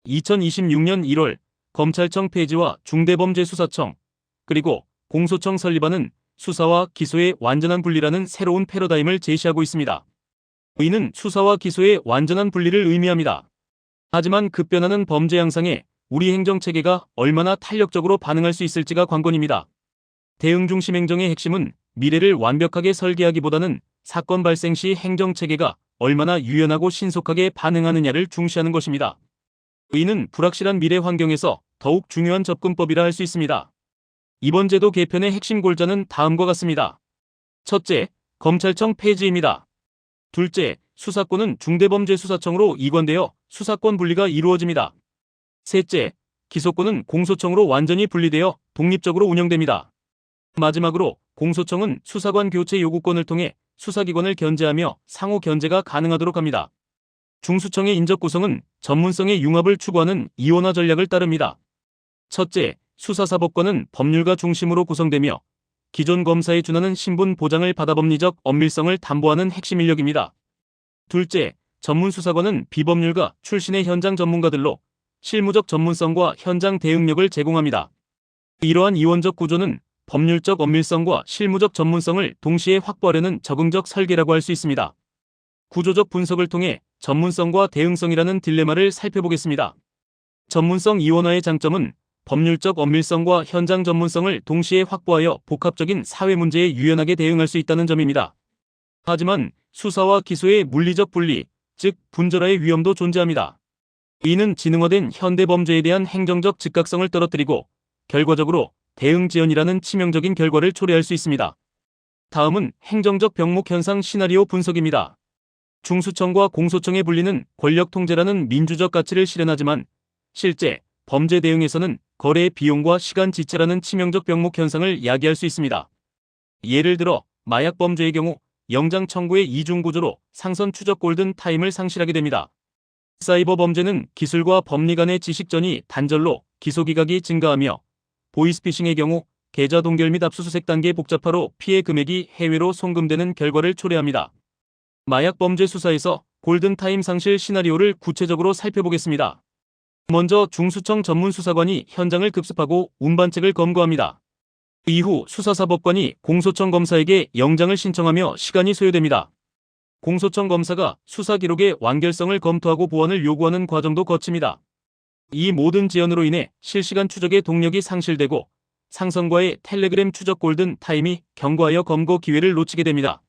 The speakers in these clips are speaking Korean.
2026년 1월 검찰청 폐지와 중대범죄수사청 그리고 공소청 설립안은 수사와 기소의 완전한 분리라는 새로운 패러다임을 제시하고 있습니다. 이는 수사와 기소의 완전한 분리를 의미합니다. 하지만 급변하는 범죄 양상에 우리 행정체계가 얼마나 탄력적으로 반응할 수 있을지가 관건입니다. 대응 중심 행정의 핵심은 미래를 완벽하게 설계하기보다는 사건 발생 시 행정체계가 얼마나 유연하고 신속하게 반응하느냐를 중시하는 것입니다. 이는 불확실한 미래 환경에서 더욱 중요한 접근법이라 할 수 있습니다. 이번 제도 개편의 핵심 골자는 다음과 같습니다. 첫째, 검찰청 폐지입니다. 둘째, 수사권은 중대범죄수사청으로 이관되어 수사권 분리가 이루어집니다. 셋째, 기소권은 공소청으로 완전히 분리되어 독립적으로 운영됩니다. 마지막으로 공소청은 수사관 교체 요구권을 통해 수사기관을 견제하며 상호 견제가 가능하도록 합니다. 중수청의 인적 구성은 전문성의 융합을 추구하는 이원화 전략을 따릅니다. 첫째, 수사사법권은 법률가 중심으로 구성되며 기존 검사에 준하는 신분 보장을 받아 법리적 엄밀성을 담보하는 핵심 인력입니다. 둘째, 전문수사관은 비법률가 출신의 현장 전문가들로 실무적 전문성과 현장 대응력을 제공합니다. 이러한 이원적 구조는 법률적 엄밀성과 실무적 전문성을 동시에 확보하려는 적응적 설계라고 할 수 있습니다. 구조적 분석을 통해 전문성과 대응성이라는 딜레마를 살펴보겠습니다. 전문성 이원화의 장점은 법률적 엄밀성과 현장 전문성을 동시에 확보하여 복합적인 사회 문제에 유연하게 대응할 수 있다는 점입니다. 하지만 수사와 기소의 물리적 분리, 즉 분절화의 위험도 존재합니다. 이는 지능화된 현대 범죄에 대한 행정적 즉각성을 떨어뜨리고 결과적으로 대응 지연이라는 치명적인 결과를 초래할 수 있습니다. 다음은 행정적 병목 현상 시나리오 분석입니다. 중수청과 공소청의 분리는 권력 통제라는 민주적 가치를 실현하지만 실제 범죄 대응에서는 거래의 비용과 시간 지체라는 치명적 병목 현상을 야기할 수 있습니다. 예를 들어 마약 범죄의 경우 영장 청구의 이중 구조로 상선 추적 골든 타임을 상실하게 됩니다. 사이버 범죄는 기술과 법리 간의 지식전이 단절로 기소 기각이 증가하며 보이스피싱의 경우 계좌 동결 및 압수수색 단계 복잡화로 피해 금액이 해외로 송금되는 결과를 초래합니다. 마약 범죄 수사에서 골든타임 상실 시나리오를 구체적으로 살펴보겠습니다. 먼저 중수청 전문수사관이 현장을 급습하고 운반책을 검거합니다. 이후 수사사법관이 공소청 검사에게 영장을 신청하며 시간이 소요됩니다. 공소청 검사가 수사 기록의 완결성을 검토하고 보완을 요구하는 과정도 거칩니다. 이 모든 지연으로 인해 실시간 추적의 동력이 상실되고 상선과의 텔레그램 추적 골든 타임이 경과하여 검거 기회를 놓치게 됩니다.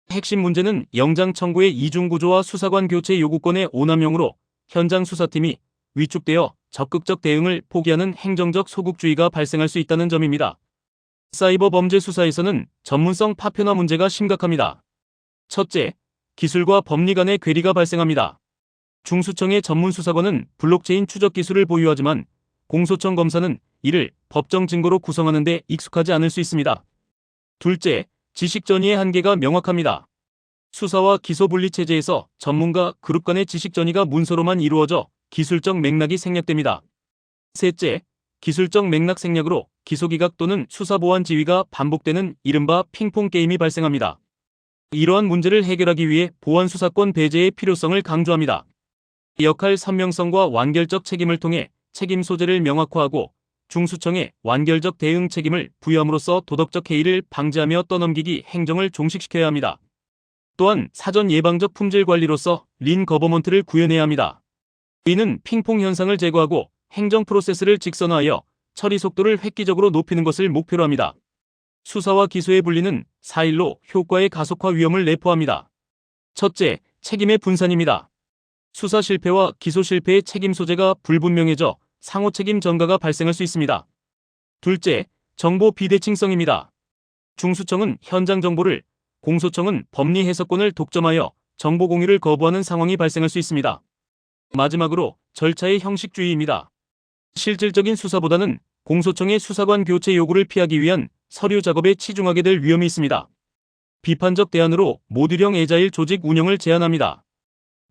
핵심 문제는 영장 청구의 이중구조와 수사관 교체 요구권의 오남용으로 현장 수사팀이 위축되어 적극적 대응을 포기하는 행정적 소극주의가 발생할 수 있다는 점입니다. 사이버 범죄 수사에서는 전문성 파편화 문제가 심각합니다. 첫째, 기술과 법리 간의 괴리가 발생합니다. 중수청의 전문수사관은 블록체인 추적 기술을 보유하지만 공소청 검사는 이를 법정 증거로 구성하는 데 익숙하지 않을 수 있습니다. 둘째, 지식 전이의 한계가 명확합니다. 수사와 기소 분리 체제에서 전문가 그룹 간의 지식 전이가 문서로만 이루어져 기술적 맥락이 생략됩니다. 셋째, 기술적 맥락 생략으로 기소 기각 또는 수사 보완 지휘가 반복되는 이른바 핑퐁 게임이 발생합니다. 이러한 문제를 해결하기 위해 보완 수사권 배제의 필요성을 강조합니다. 역할 선명성과 완결적 책임을 통해 책임 소재를 명확화하고 중수청에 완결적 대응 책임을 부여함으로써 도덕적 해이를 방지하며 떠넘기기 행정을 종식시켜야 합니다. 또한 사전 예방적 품질 관리로서 린 거버먼트를 구현해야 합니다. 이는 핑퐁 현상을 제거하고 행정 프로세스를 직선화하여 처리 속도를 획기적으로 높이는 것을 목표로 합니다. 수사와 기소의 분리는 4일로 효과의 가속화 위험을 내포합니다. 첫째, 책임의 분산입니다. 수사 실패와 기소 실패의 책임 소재가 불분명해져 상호 책임 전가가 발생할 수 있습니다. 둘째, 정보 비대칭성입니다. 중수청은 현장 정보를, 공소청은 법리 해석권을 독점하여 정보 공유를 거부하는 상황이 발생할 수 있습니다. 마지막으로 절차의 형식주의입니다. 실질적인 수사보다는 공소청의 수사관 교체 요구를 피하기 위한 서류 작업에 치중하게 될 위험이 있습니다. 비판적 대안으로 모듈형 애자일 조직 운영을 제안합니다.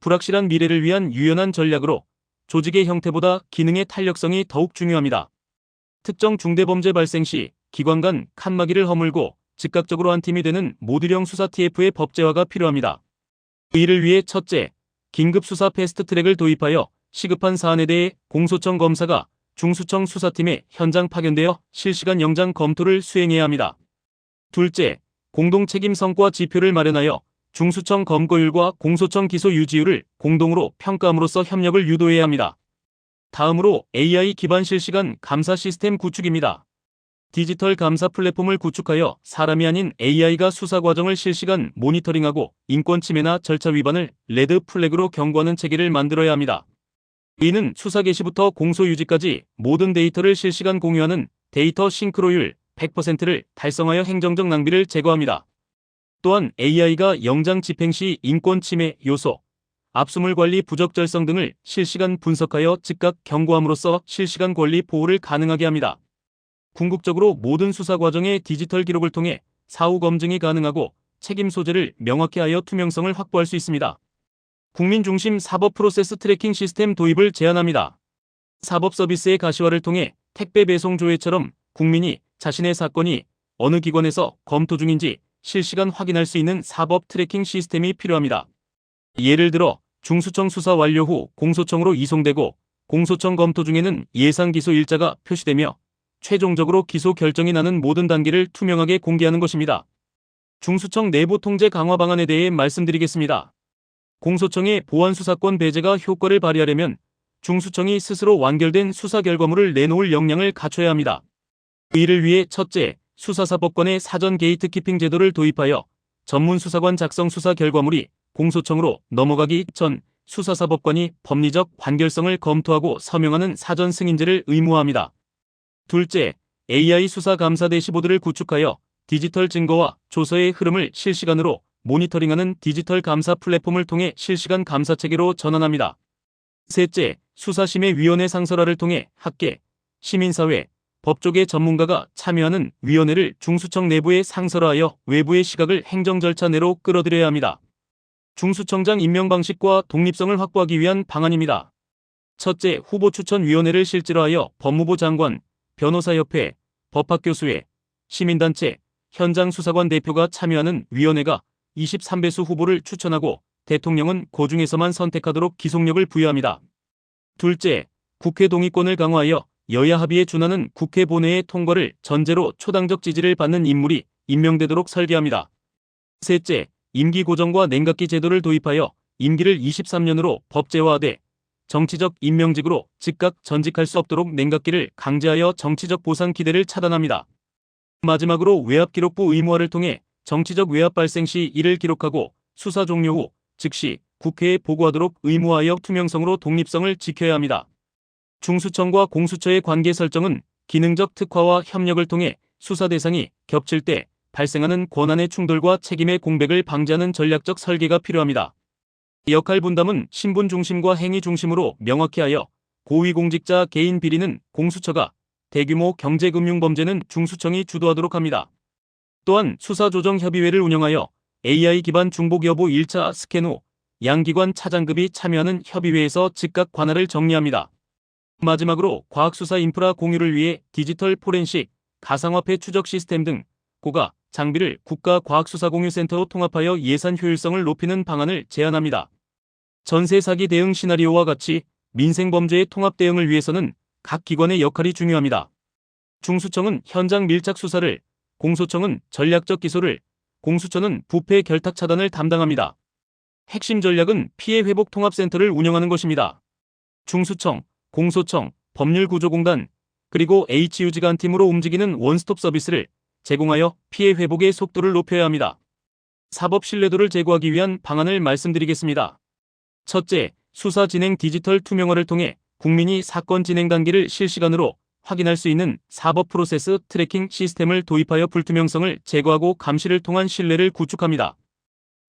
불확실한 미래를 위한 유연한 전략으로 조직의 형태보다 기능의 탄력성이 더욱 중요합니다. 특정 중대범죄 발생 시 기관 간 칸막이를 허물고 즉각적으로 한 팀이 되는 모듈형 수사 TF의 법제화가 필요합니다. 이를 위해 첫째, 긴급수사 패스트트랙을 도입하여 시급한 사안에 대해 공소청 검사가 중수청 수사팀에 현장 파견되어 실시간 영장 검토를 수행해야 합니다. 둘째, 공동책임 성과 지표를 마련하여 중수청 검거율과 공소청 기소 유지율을 공동으로 평가함으로써 협력을 유도해야 합니다. 다음으로 AI 기반 실시간 감사 시스템 구축입니다. 디지털 감사 플랫폼을 구축하여 사람이 아닌 AI가 수사 과정을 실시간 모니터링하고 인권 침해나 절차 위반을 레드 플래그로 경고하는 체계를 만들어야 합니다. 이는 수사 개시부터 공소 유지까지 모든 데이터를 실시간 공유하는 데이터 싱크로율 100%를 달성하여 행정적 낭비를 제거합니다. 또한 AI가 영장 집행 시 인권 침해 요소, 압수물 관리 부적절성 등을 실시간 분석하여 즉각 경고함으로써 실시간 권리 보호를 가능하게 합니다. 궁극적으로 모든 수사 과정의 디지털 기록을 통해 사후 검증이 가능하고 책임 소재를 명확히 하여 투명성을 확보할 수 있습니다. 국민 중심 사법 프로세스 트래킹 시스템 도입을 제안합니다. 사법 서비스의 가시화를 통해 택배 배송 조회처럼 국민이 자신의 사건이 어느 기관에서 검토 중인지 실시간 확인할 수 있는 사법 트래킹 시스템이 필요합니다. 예를 들어 중수청 수사 완료 후 공소청으로 이송되고 공소청 검토 중에는 예상 기소 일자가 표시되며 최종적으로 기소 결정이 나는 모든 단계를 투명하게 공개하는 것입니다. 중수청 내부 통제 강화 방안에 대해 말씀드리겠습니다. 공소청의 보안 수사권 배제가 효과를 발휘하려면 중수청이 스스로 완결된 수사 결과물을 내놓을 역량을 갖춰야 합니다. 이를 위해 첫째, 수사사법권의 사전 게이트키핑 제도를 도입하여 전문 수사관 작성 수사 결과물이 공소청으로 넘어가기 전 수사사법관이 법리적 관결성을 검토하고 서명하는 사전 승인제를 의무화합니다. 둘째, AI 수사 감사 대시보드를 구축하여 디지털 증거와 조서의 흐름을 실시간으로 모니터링하는 디지털 감사 플랫폼을 통해 실시간 감사 체계로 전환합니다. 셋째, 수사심의위원회 상설화를 통해 학계, 시민사회, 법조계 전문가가 참여하는 위원회를 중수청 내부에 상설화하여 외부의 시각을 행정 절차 내로 끌어들여야 합니다. 중수청장 임명 방식과 독립성을 확보하기 위한 방안입니다. 첫째, 후보 추천위원회를 실질화하여 법무부 장관, 변호사협회, 법학교수회, 시민단체, 현장수사관 대표가 참여하는 위원회가 23배수 후보를 추천하고 대통령은 그 중에서만 선택하도록 기속력을 부여합니다. 둘째, 국회 동의권을 강화하여 여야 합의에 준하는 국회 본회의 통과를 전제로 초당적 지지를 받는 인물이 임명되도록 설계합니다. 셋째, 임기 고정과 냉각기 제도를 도입하여 임기를 23년으로 법제화하되 정치적 임명직으로 즉각 전직할 수 없도록 냉각기를 강제하여 정치적 보상 기대를 차단합니다. 마지막으로 외압기록부 의무화를 통해 정치적 외압 발생 시 이를 기록하고 수사 종료 후 즉시 국회에 보고하도록 의무화하여 투명성으로 독립성을 지켜야 합니다. 중수청과 공수처의 관계 설정은 기능적 특화와 협력을 통해 수사 대상이 겹칠 때 발생하는 권한의 충돌과 책임의 공백을 방지하는 전략적 설계가 필요합니다. 역할 분담은 신분 중심과 행위 중심으로 명확히 하여 고위공직자 개인 비리는 공수처가, 대규모 경제금융범죄는 중수청이 주도하도록 합니다. 또한 수사조정협의회를 운영하여 AI 기반 중복 여부 1차 스캔 후 양기관 차장급이 참여하는 협의회에서 즉각 관할을 정리합니다. 마지막으로 과학수사 인프라 공유를 위해 디지털 포렌식, 가상화폐 추적 시스템 등 고가 장비를 국가과학수사공유센터로 통합하여 예산 효율성을 높이는 방안을 제안합니다. 전세 사기 대응 시나리오와 같이 민생범죄의 통합 대응을 위해서는 각 기관의 역할이 중요합니다. 중수청은 현장 밀착 수사를, 공소청은 전략적 기소를, 공수처는 부패 결탁 차단을 담당합니다. 핵심 전략은 피해 회복 통합센터를 운영하는 것입니다. 중수청, 공소청, 법률구조공단, 그리고 HUG가 한 팀으로 움직이는 원스톱 서비스를 제공하여 피해 회복의 속도를 높여야 합니다. 사법 신뢰도를 제고하기 위한 방안을 말씀드리겠습니다. 첫째, 수사 진행 디지털 투명화를 통해 국민이 사건 진행 단계를 실시간으로 확인할 수 있는 사법 프로세스 트래킹 시스템을 도입하여 불투명성을 제거하고 감시를 통한 신뢰를 구축합니다.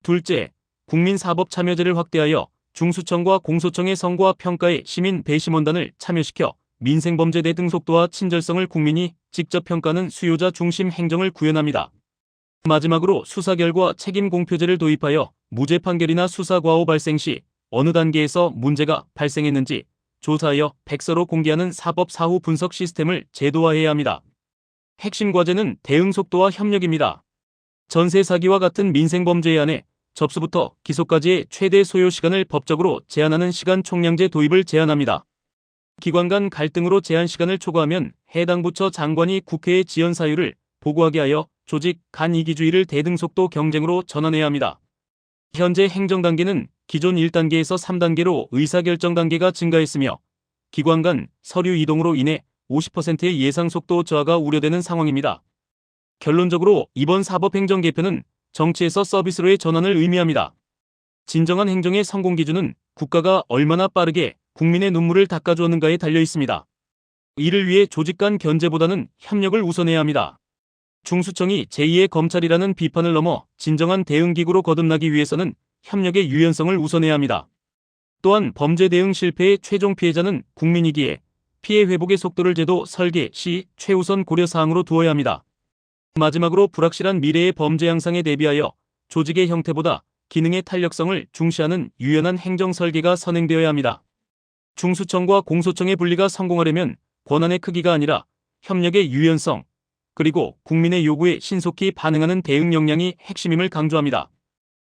둘째, 국민사법참여제를 확대하여 중수청과 공소청의 성과 평가에 시민 배심원단을 참여시켜 민생범죄 대등 속도와 친절성을 국민이 직접 평가하는 수요자 중심 행정을 구현합니다. 마지막으로 수사 결과 책임 공표제를 도입하여 무죄 판결이나 수사 과오 발생 시 어느 단계에서 문제가 발생했는지 조사하여 백서로 공개하는 사법 사후 분석 시스템을 제도화해야 합니다. 핵심 과제는 대응 속도와 협력입니다. 전세 사기와 같은 민생범죄에 한해 접수부터 기소까지의 최대 소요 시간을 법적으로 제한하는 시간 총량제 도입을 제안합니다. 기관 간 갈등으로 제한 시간을 초과하면 해당 부처 장관이 국회에 지연 사유를 보고하게 하여 조직 간 이기주의를 대등속도 경쟁으로 전환해야 합니다. 현재 행정 단계는 기존 1단계에서 3단계로 의사결정 단계가 증가했으며 기관 간 서류 이동으로 인해 50%의 예상 속도 저하가 우려되는 상황입니다. 결론적으로 이번 사법행정 개편은 정치에서 서비스로의 전환을 의미합니다. 진정한 행정의 성공 기준은 국가가 얼마나 빠르게 국민의 눈물을 닦아주었는가에 달려 있습니다. 이를 위해 조직 간 견제보다는 협력을 우선해야 합니다. 중수청이 제2의 검찰이라는 비판을 넘어 진정한 대응기구로 거듭나기 위해서는 협력의 유연성을 우선해야 합니다. 또한 범죄 대응 실패의 최종 피해자는 국민이기에 피해 회복의 속도를 제도 설계 시 최우선 고려사항으로 두어야 합니다. 마지막으로 불확실한 미래의 범죄 양상에 대비하여 조직의 형태보다 기능의 탄력성을 중시하는 유연한 행정 설계가 선행되어야 합니다. 중수청과 공소청의 분리가 성공하려면 권한의 크기가 아니라 협력의 유연성, 그리고 국민의 요구에 신속히 반응하는 대응 역량이 핵심임을 강조합니다.